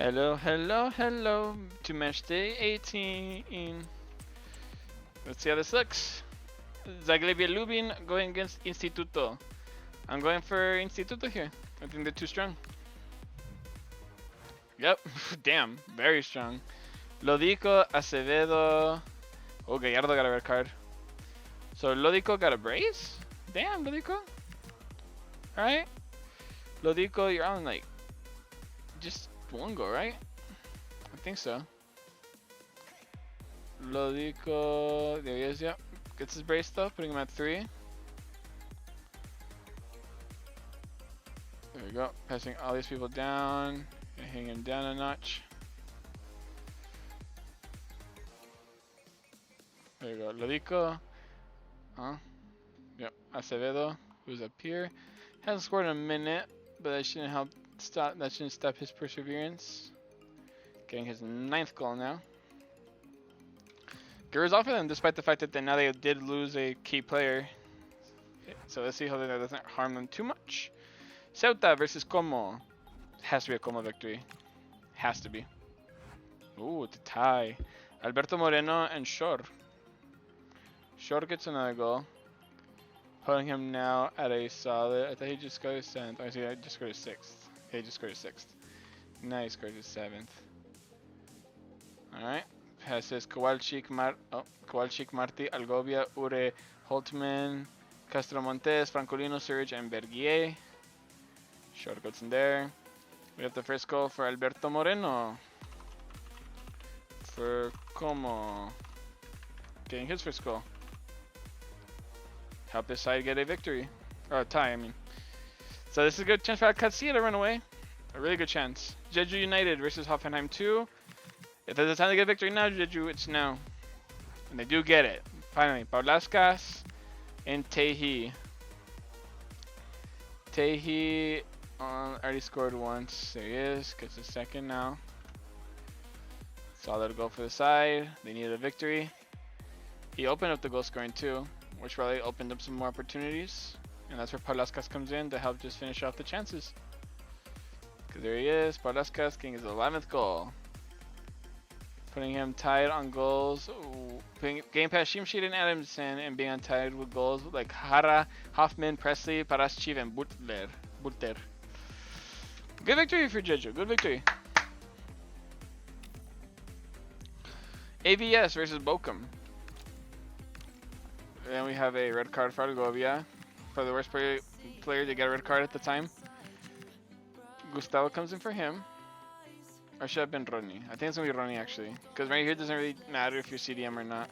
Hello, hello, hello to Matchday 18. Let's see how this looks. Zagrebia Lubin going against Instituto. I'm going for Instituto here. I think they're too strong. Yep, damn, very strong. Lodico, Acevedo. Oh, Gallardo got a red card. So Lodico got a brace? Damn, Lodico. Alright. Lodico, you're on like just one go, right? I think so. Lodico, there he is, yep. Gets his brace though, putting him at 3. There we go, passing all these people down, and hitting him down a notch. There we go, Lodico. Yep, Acevedo, who's up here. Hasn't scored in a minute, but that shouldn't stop his perseverance. Getting his 9th goal now. Good result for them, despite the fact that now they did lose a key player. So let's see how that doesn't harm them too much. Ceuta versus Como. Has to be a Como victory. Has to be. Ooh, it's a tie. Alberto Moreno and Shor. Shor gets another goal. Putting him now at a solid. I thought he just scored his 7th. Oh, I see, I just scored his 6th. Okay, he just scored his 6th. Now he scored his 7th. Alright. Passes Kowalczyk, Marti, Algovia, Ure, Holtman, Castro Montes, Francolino, Surge, and Bergier. Short goes in there. We have the first goal for Alberto Moreno. For Como. Getting his first goal. Help his side get a victory. Or a tie, I mean. So this is a good chance for Alcacia to run away. A really good chance. Jeju United versus Hoffenheim 2. If there's a time to get a victory now, Jeju, it's now. And they do get it. Finally, Paulaskas and Tehi. Tehi already scored once. There he is. Gets a second now. Solid goal for the side. They needed a victory. He opened up the goal scoring too, which probably opened up some more opportunities. And that's where Paulaskas comes in to help just finish off the chances. Because there he is. Paulaskas getting his 11th goal. Putting him tied on goals. Getting past Shimshid and Adamson and being untied with goals like Hara, Hoffman, Presley, Paraschiv, and Butler. Good victory for Jeju. Good victory. AVS versus Bochum. Then we have a red card for Algovia. For the worst player to get a red card at the time. Gustavo comes in for him. Or should have been Ronnie. I think it's going to be Ronnie actually. Because right here it doesn't really matter if you're CDM or not.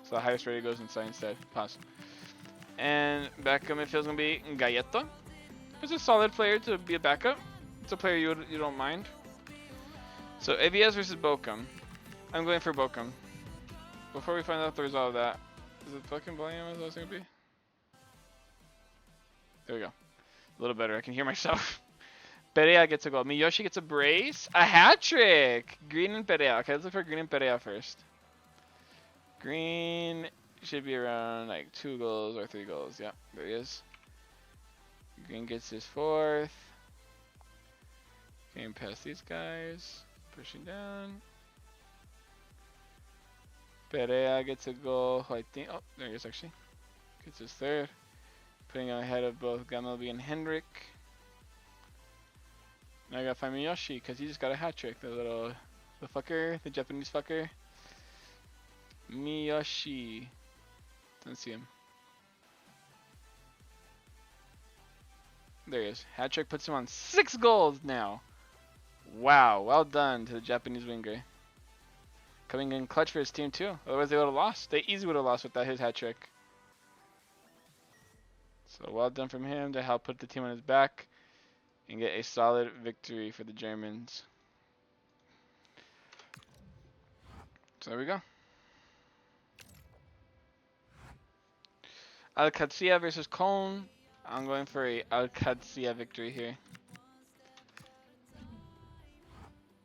So the highest rated goes inside instead. Pass. And backup midfield is going to be Galletto. It's a solid player to be a backup. It's a player you don't mind. So AVS versus Bochum. I'm going for Bochum. Before we find out the result of that. Is it fucking volume as I was going to be? There we go. A little better. I can hear myself. Perea gets a goal. Miyoshi gets a brace. A hat trick! Green and Perea. Okay, let's look for Green and Perea first. Green should be around like 2 goals or 3 goals. Yep, there he is. Green gets his 4th. Getting past these guys. Pushing down. Perea gets a goal. I think. Oh, there he is actually. Gets his 3rd. Putting him ahead of both Gamelby and Hendrick. Now I gotta find Miyoshi because he just got a hat trick. The fucker, the Japanese fucker. Miyoshi. Don't see him. There he is. Hat trick puts him on 6 goals now. Wow, well done to the Japanese winger. Coming in clutch for his team too. Otherwise they would have lost. They easily would have lost without his hat trick. So well done from him to help put the team on his back and get a solid victory for the Germans. So there we go. Alcacia versus Cologne. I'm going for a Alcacia victory here.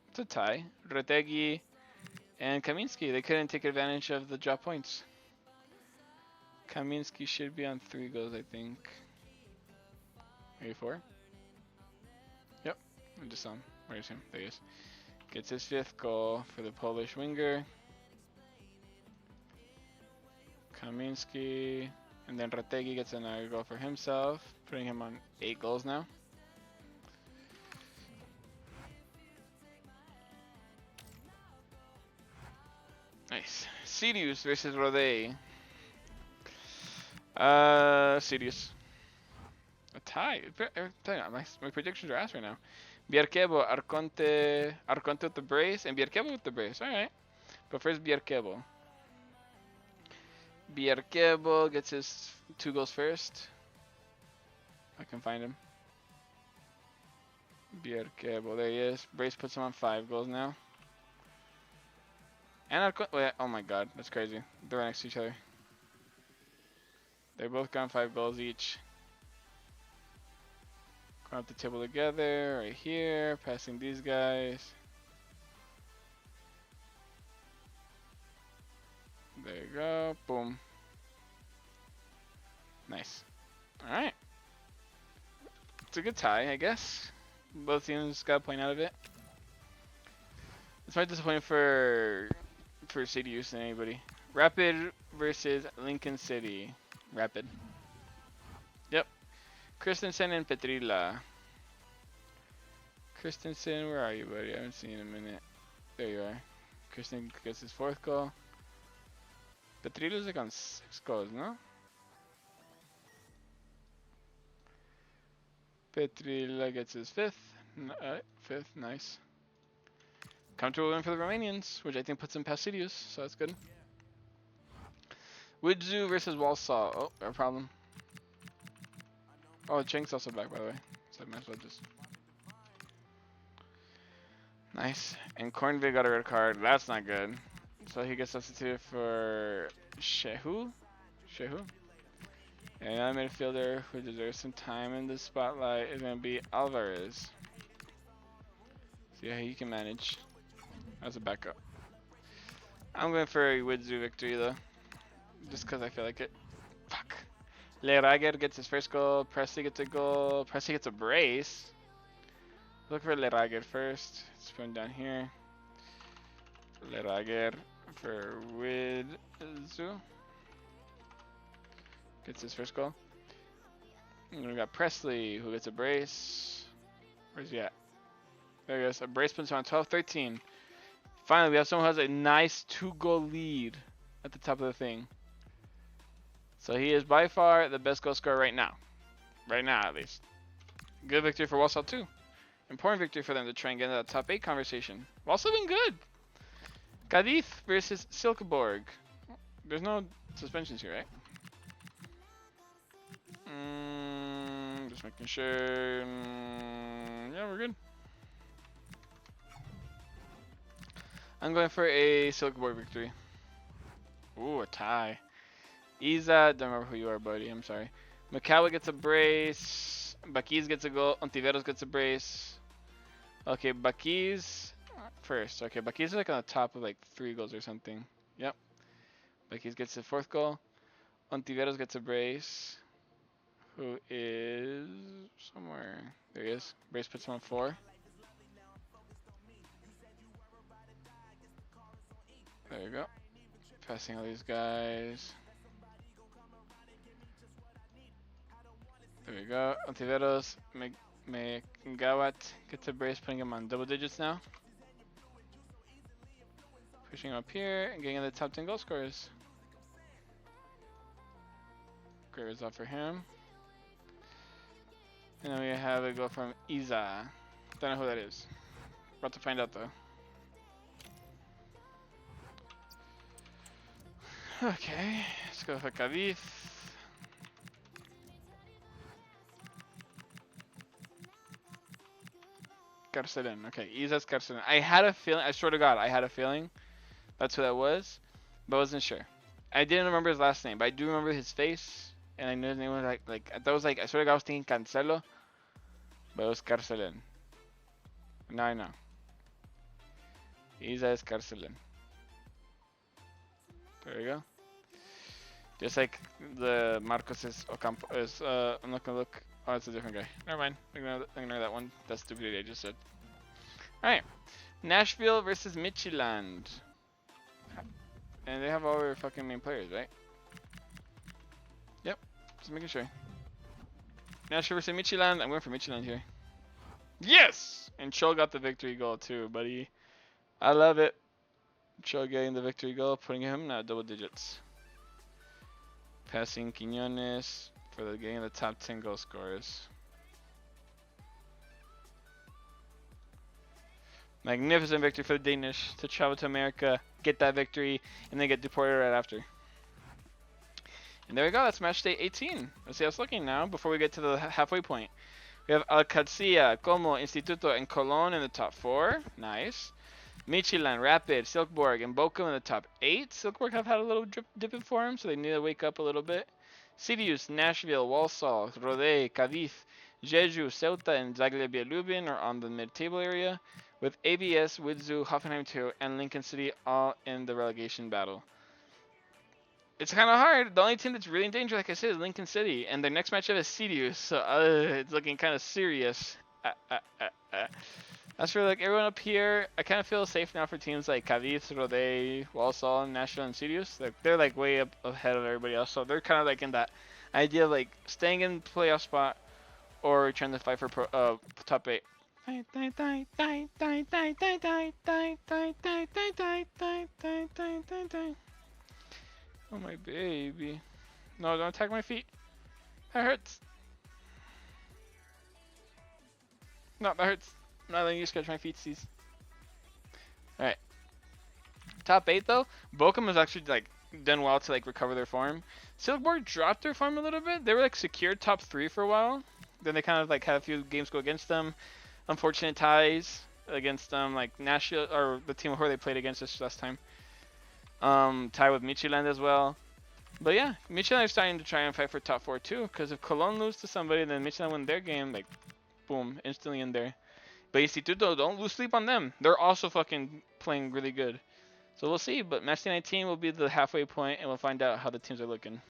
It's a tie. Retegi and Kaminsky, they couldn't take advantage of the drop points. Kaminsky should be on 3 goals, I think. Maybe 4? Yep, I just saw him. Where's him? There he is. Gets his 5th goal for the Polish winger. Kamiński. And then Rategi gets another goal for himself, putting him on 8 goals now. Nice. Sirius versus Rodei. Sirius. A tie. My predictions are ass right now. Bierkebo, Arconte with the brace, and Bierkebo with the brace. Alright. But first, Bierkebo. Bierkebo gets his 2 goals first. I can find him. Bierkebo, there he is. Brace puts him on 5 goals now. And Arconte, wait, oh my god, that's crazy. They're right next to each other. They both got 5 goals each. Going up the table together, right here, passing these guys. There you go, boom. Nice. Alright. It's a good tie, I guess. Both teams got a point out of it. It's more disappointing for CDUs than anybody. Rapid versus Lincoln City. Rapid. Yep. Christensen and Petrila. Christensen, where are you, buddy? I haven't seen you in a minute. There you are. Christensen gets his 4th goal. Petrila's like on 6 goals, no? Petrila gets his 5th. 5th, nice. Comfortable win for the Romanians, which I think puts them past Sirius, so that's good. Widzu versus Walsall. Oh, no problem. Oh, Chink's also back, by the way. So I might as well just... Nice. And Cornvig got a red card. That's not good. So he gets substituted for Shehu. And another midfielder who deserves some time in the spotlight is going to be Alvarez. See how he can manage as a backup. I'm going for a Widzu victory though. Just because I feel like it. Fuck. Lerager gets his 1st goal. Presley gets a goal. Presley gets a brace. Look for Lerager first. Let's put him down here. Lerager for Widzu. Gets his 1st goal. And we got Presley who gets a brace. Where's he at? There he is. A brace puts him on 12-13. Finally, we have someone who has a nice 2-goal lead at the top of the thing. So he is by far the best goal scorer right now. Right now, at least. Good victory for Walsall too. Important victory for them to try and get into that top 8 conversation. Walsall been good. Cadiz versus Silkeborg. There's no suspensions here, right? Just making sure. Yeah, we're good. I'm going for a Silkeborg victory. Ooh, a tie. Isa, don't remember who you are, buddy. I'm sorry. Makawa gets a brace. Baquiz gets a goal. Ontiveros gets a brace. Okay, Baquiz first. Okay, Baquiz is like on the top of like 3 goals or something. Yep. Baquiz gets the 4th goal. Ontiveros gets a brace. Who is somewhere. There he is. Brace puts him on 4. There you go. Passing all these guys. There we go. Ontiveros, Megawat gets a brace, putting him on double digits now. Pushing him up here and getting in the top 10 goal scorers. Great result for him. And then we have a goal from Isa. Don't know who that is. About to find out though. Okay, let's go for Cadiz. Carcelen. Okay, Isa's Carcelen. I had a feeling, I swear to God, I had a feeling that's who that was, but I wasn't sure. I didn't remember his last name, but I do remember his face, and I knew his name was like that was like, I swear to God, I was thinking Cancelo, but it was Carcelen. Now I know. Isa is Carcelen. There you go. Just like the Marcos is Ocampo is, I'm not gonna look. Oh, it's a different guy. Never mind. Ignore that one. That's stupid I just said. Alright. Nashville versus Midtjylland. And they have all their fucking main players, right? Yep. Just making sure. Nashville versus Midtjylland. I'm going for Midtjylland here. Yes! And Cho got the victory goal too, buddy. I love it. Cho getting the victory goal, putting him at double digits. Passing Quiñones for the getting the top 10 goal scorers. Magnificent victory for the Danish to travel to America, get that victory, and then get deported right after. And there we go, that's match day 18. Let's see how it's looking now before we get to the halfway point. We have Alcacía, Como, Instituto, and Colón in the top 4. Nice. Midtjylland, Rapid, Silkeborg, and Bochum in the top 8. Silkeborg have had a little dip in form, so they need to wake up a little bit. Sirius, Nashville, Walsall, Rodez, Cadiz, Jeju, Ceuta, and Zagreb Lubin are on the mid-table area, with ABS, Widzew, Hoffenheim 2, and Lincoln City all in the relegation battle. It's kind of hard. The only team that's really in danger, like I said, is Lincoln City, and their next matchup is Sirius, so it's looking kind of serious. As for like everyone up here, I kind of feel safe now for teams like Cadiz, Rodez, Walsall, Nashville, and Sirius. They're like way up ahead of everybody else, so they're kind of like in that idea of like staying in playoff spot or trying to fight for top 8. Oh my baby. No, don't attack my feet. That hurts. No, that hurts. I'm not letting you scratch my feetsies. Alright. Top 8 though, Bochum has actually like done well to like recover their form. Silkeborg dropped their form a little bit. They were like secured top 3 for a while. Then they kind of like had a few games go against them. Unfortunate ties against them, like Nashville or the team who they played against this last time. Tie with Midtjylland as well. But yeah, Midtjylland is starting to try and fight for top 4 too. Because if Cologne lose to somebody, then Midtjylland win their game, like boom, instantly in there. But Instituto, don't lose sleep on them. They're also fucking playing really good. So we'll see. But match day 19 will be the halfway point, and we'll find out how the teams are looking.